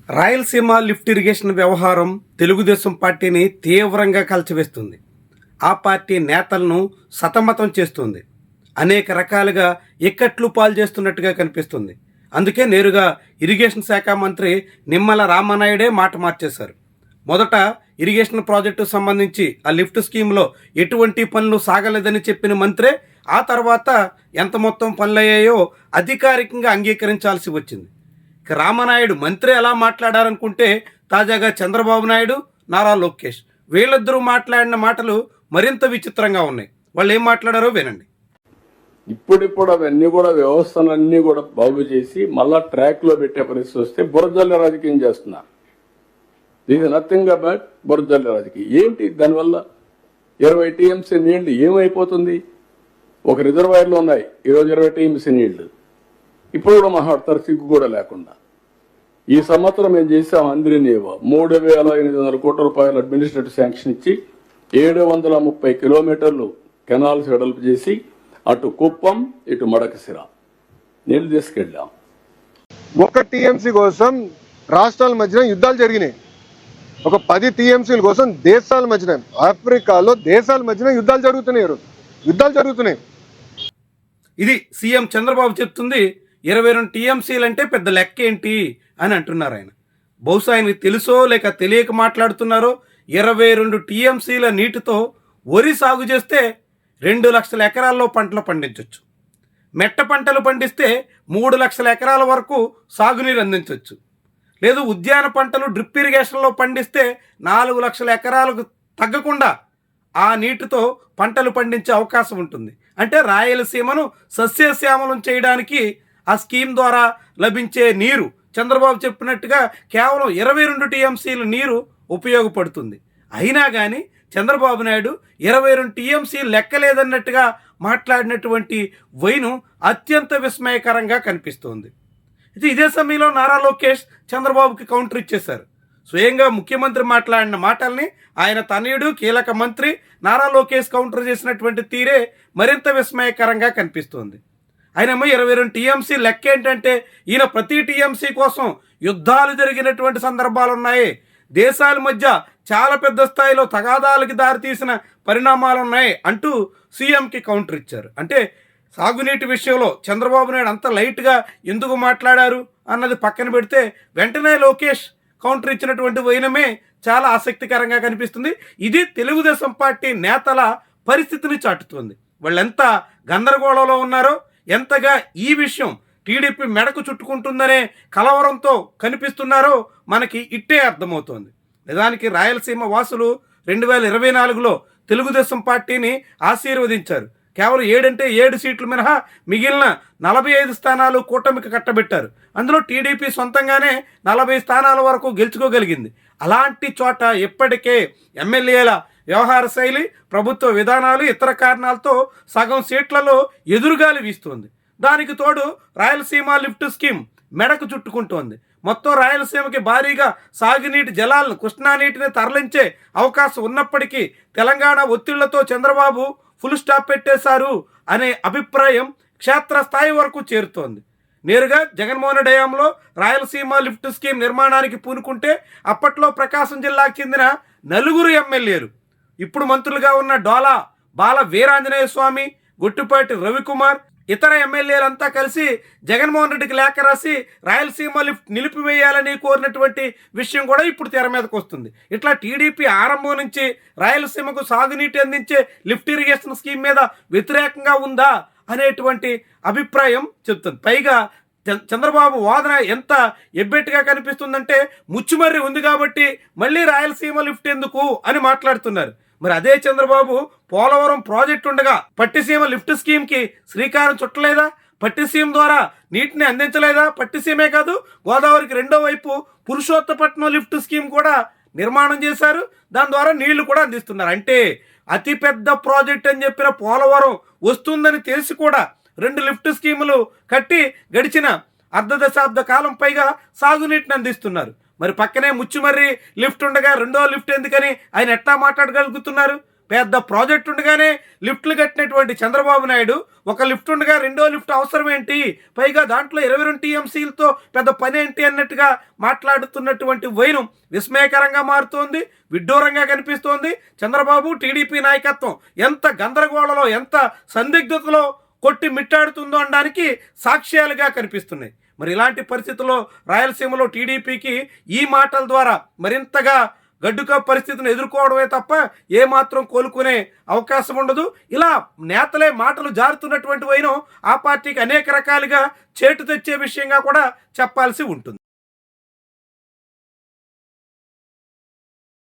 Rayalaseema lift irrigation వ్యవహారం తెలుగుదేశం పార్టీని తీవ్రంగా కలిచివేస్తుంది. ఆ పార్టీ నేతలను సతమతం చేస్తుంది. అనేక రకాలుగా ఇక్కట్లు పాలు చేస్తున్నట్టుగా కనిపిస్తుంది. అందుకే నేరుగా ఇరిగేషన్ శాఖ మంత్రి నిమ్మల రామనాయుడే మాట మార్చేశారు. మొదట ఇరిగేషన్ ప్రాజెక్టు సంబంధించి ఆ లిఫ్ట్ స్కీమ్లో ఎటువంటి పనులు సాగలేదని చెప్పిన మంత్రే ఆ తర్వాత ఎంత మొత్తం పనులయ్యాయో అధికారికంగా అంగీకరించాల్సి వచ్చింది. రామనాయుడు మంత్రి ఎలా మాట్లాడారనుకుంటే తాజాగా చంద్రబాబు నాయుడు, నారా లోకేష్ వీళ్ళిద్దరూ మాట్లాడిన మాటలు మరింత విచిత్రంగా ఉన్నాయి. వాళ్ళు ఏం మాట్లాడారో వినండి. ఇప్పుడిప్పుడు అవన్నీ కూడా వ్యవస్థలన్నీ కూడా బాగు చేసి మళ్ళా ట్రాక్ లో పెట్టే పరిస్థితి వస్తే బురదల్లి రాజకీయం చేస్తున్నారు. ఇది నథింగ్ అబౌట్ బురదల్లి రాజకీయం. ఏంటి దానివల్ల 20 టీఎంసీ నీళ్లు ఏమైపోతుంది? ఒక రిజర్వాయర్లు ఉన్నాయి ఈరోజు 20 టీఎంసీ నీళ్లు. ఇప్పుడు కూడా మాట్లాడతారు సిగ్గు కూడా లేకుండా. ఈ సంవత్సరం మేము చేసాం అందరినీవో 3,800 కోట్ల రూపాయలు అడ్మినిస్ట్రేటివ్ శాంక్షన్ ఇచ్చి 730 కిలోమీటర్లు కెనాల్స్ వెడల్పు చేసి అటు కుప్పం ఇటు మడకసిర నీళ్లు తీసుకెళ్ళాం. ఒక టీఎంసీ కోసం రాష్ట్రాల మధ్యన యుద్ధాలు జరిగినాయి. ఒక 10 టీఎంసీల కోసం దేశాల మధ్యన, ఆఫ్రికాలో దేశాల మధ్యన యుద్ధాలు జరుగుతున్నాయి. ఇది సీఎం చంద్రబాబు చెప్తుంది. 22 టీఎంసీలు అంటే పెద్ద లెక్క ఏంటి అని అంటున్నారు ఆయన. బహుశా ఆయనకి తెలుసో లేక తెలియక మాట్లాడుతున్నారో. 22 టీఎంసీల నీటితో వరి సాగు చేస్తే 2 లక్షల ఎకరాల్లో పంటలు పండించవచ్చు. మెట్ట పంటలు పండిస్తే 3 లక్షల ఎకరాల వరకు సాగునీరు అందించవచ్చు. లేదు ఉద్యాన పంటలు డ్రిప్ ఇరిగేషన్లో పండిస్తే 4 లక్షల ఎకరాలకు తగ్గకుండా ఆ నీటితో పంటలు పండించే అవకాశం ఉంటుంది. అంటే రాయలసీమను సస్యశ్యామలం చేయడానికి ఆ స్కీమ్ ద్వారా లభించే నీరు చంద్రబాబు చెప్పినట్టుగా కేవలం 22 టీఎంసీల నీరు ఉపయోగపడుతుంది. అయినా కానీ చంద్రబాబు నాయుడు 22 టీఎంసీ లెక్కలేదన్నట్టుగా మాట్లాడినటువంటి వైను అత్యంత విస్మయకరంగా కనిపిస్తోంది. ఇదే సమయంలో నారా లోకేష్ చంద్రబాబుకి కౌంటర్ ఇచ్చేశారు. స్వయంగా ముఖ్యమంత్రి మాట్లాడిన మాటల్ని ఆయన తనయుడు కీలక మంత్రి నారా లోకేష్ కౌంటర్ చేసినటువంటి తీరే మరింత విస్మయకరంగా కనిపిస్తోంది. ఆయనేమో 22 టీఎంసీ లెక్క ఏంటంటే ఈయన ప్రతి టీఎంసీ కోసం యుద్ధాలు జరిగినటువంటి సందర్భాలు ఉన్నాయి, దేశాల మధ్య చాలా పెద్ద స్థాయిలో తగాదాలకి దారితీసిన పరిణామాలు ఉన్నాయి అంటూ సీఎంకి కౌంటర్ ఇచ్చారు. అంటే సాగునీటి విషయంలో చంద్రబాబు నాయుడు అంత లైట్గా ఎందుకు మాట్లాడారు అన్నది పక్కన పెడితే వెంటనే లోకేష్ కౌంటర్ ఇచ్చినటువంటి వైనమే చాలా ఆసక్తికరంగా కనిపిస్తుంది. ఇది తెలుగుదేశం పార్టీ నేతల పరిస్థితిని చాటుతుంది. వాళ్ళు ఎంత గందరగోళంలో ఉన్నారో, ఎంతగా ఈ విషయం టీడీపీ మెడకు చుట్టుకుంటుందనే కలవరంతో కనిపిస్తున్నారో మనకి ఇట్టే అర్థమవుతోంది. నిజానికి రాయలసీమ వాసులు 2024లో తెలుగుదేశం పార్టీని ఆశీర్వదించారు. కేవలం 7 సీట్లు మినహా మిగిలిన 45 స్థానాలు కూటమికి కట్టబెట్టారు. అందులో టీడీపీ సొంతంగానే 40 స్థానాల వరకు గెలుచుకోగలిగింది. అలాంటి చోట ఇప్పటికే ఎమ్మెల్యేల వ్యవహార శైలి, ప్రభుత్వ విధానాలు, ఇతర కారణాలతో సగం సీట్లలో ఎదురుగాలి వీస్తోంది. దానికి తోడు రాయలసీమ లిఫ్ట్ స్కీమ్ మెడకు చుట్టుకుంటోంది. మొత్తం రాయలసీమకి భారీగా సాగునీటి జలాలను, కృష్ణా నీటిని తరలించే అవకాశం ఉన్నప్పటికీ తెలంగాణ ఒత్తిళ్లతో చంద్రబాబు ఫుల్ స్టాప్ పెట్టేశారు అనే అభిప్రాయం క్షేత్రస్థాయి వరకు చేరుతోంది. నేరుగా జగన్మోహన్ రెడ్డి హయాంలో రాయలసీమ లిఫ్ట్ స్కీమ్ నిర్మాణానికి పూనుకుంటే అప్పట్లో ప్రకాశం జిల్లాకు చెందిన 4 ఎమ్మెల్యేలు, ఇప్పుడు మంత్రులుగా ఉన్న డోలా బాల వీరాంజనేయ స్వామి, గొట్టిపాటి రవికుమార్, ఇతర ఎమ్మెల్యేలంతా కలిసి జగన్మోహన్ రెడ్డికి లేఖ రాసి రాయలసీమ లిఫ్ట్ నిలిపివేయాలని కోరినటువంటి విషయం కూడా ఇప్పుడు తెర మీదకి వస్తుంది. ఇట్లా టీడీపీ ఆరంభం నుంచి రాయలసీమకు సాగునీటి అందించే లిఫ్ట్ ఇరిగేషన్ స్కీమ్ మీద వ్యతిరేకంగా ఉందా అనేటువంటి అభిప్రాయం చెప్తుంది. పైగా చంద్రబాబు వాదన ఎంత ఎబ్బెట్టుగా కనిపిస్తుందంటే ముచ్చుమర్రి ఉంది కాబట్టి మళ్ళీ రాయలసీమ లిఫ్ట్ ఎందుకు అని మాట్లాడుతున్నారు. మరి అదే చంద్రబాబు పోలవరం ప్రాజెక్టు ఉండగా పట్టిసీమ లిఫ్ట్ స్కీమ్కి శ్రీకారం చుట్టలేదా? పట్టిసీమ ద్వారా నీటిని అందించలేదా? పట్టిసీమే కాదు, గోదావరికి రెండో వైపు పురుషోత్తపట్నం లిఫ్ట్ స్కీమ్ కూడా నిర్మాణం చేశారు. దాని ద్వారా నీళ్లు కూడా అందిస్తున్నారు. అంటే అతిపెద్ద ప్రాజెక్ట్ అని చెప్పిన పోలవరం వస్తుందని తెలిసి కూడా 2 లిఫ్ట్ స్కీములు కట్టి గడిచిన అర్ధ దశాబ్ద కాలం పైగా సాగునీటిని అందిస్తున్నారు. మరి పక్కనే ముచ్చుమర్రి లిఫ్ట్ ఉండగా రెండో లిఫ్ట్ ఎందుకని ఆయన ఎట్లా మాట్లాడగలుగుతున్నారు? పెద్ద ప్రాజెక్ట్ ఉండగానే లిఫ్ట్లు కట్టినటువంటి చంద్రబాబు నాయుడు ఒక లిఫ్ట్ ఉండగా రెండో లిఫ్ట్ అవసరం ఏంటి, పైగా దాంట్లో 22 టీఎంసీలతో పెద్ద పని ఏంటి అన్నట్టుగా మాట్లాడుతున్నటువంటి వైనం విస్మయకరంగా మారుతోంది, విడ్డూరంగా కనిపిస్తోంది. చంద్రబాబు టీడీపీ నాయకత్వం ఎంత గందరగోళంలో, ఎంత సందిగ్ధతలో కొట్టి మిట్టాడుతుందో అనడానికి సాక్ష్యాలుగా కనిపిస్తున్నాయి. మరి ఇలాంటి పరిస్థితుల్లో రాయలసీమలో టీడీపీకి ఈ మాటల ద్వారా మరింతగా గడ్డుక పరిస్థితిని ఎదుర్కోవడమే తప్ప ఏమాత్రం కోలుకునే అవకాశం ఉండదు. ఇలా నేతలే మాటలు జారుతున్నటువంటి వైనం ఆ పార్టీకి అనేక రకాలుగా చేటు తెచ్చే విషయంగా కూడా చెప్పాల్సి ఉంటుంది.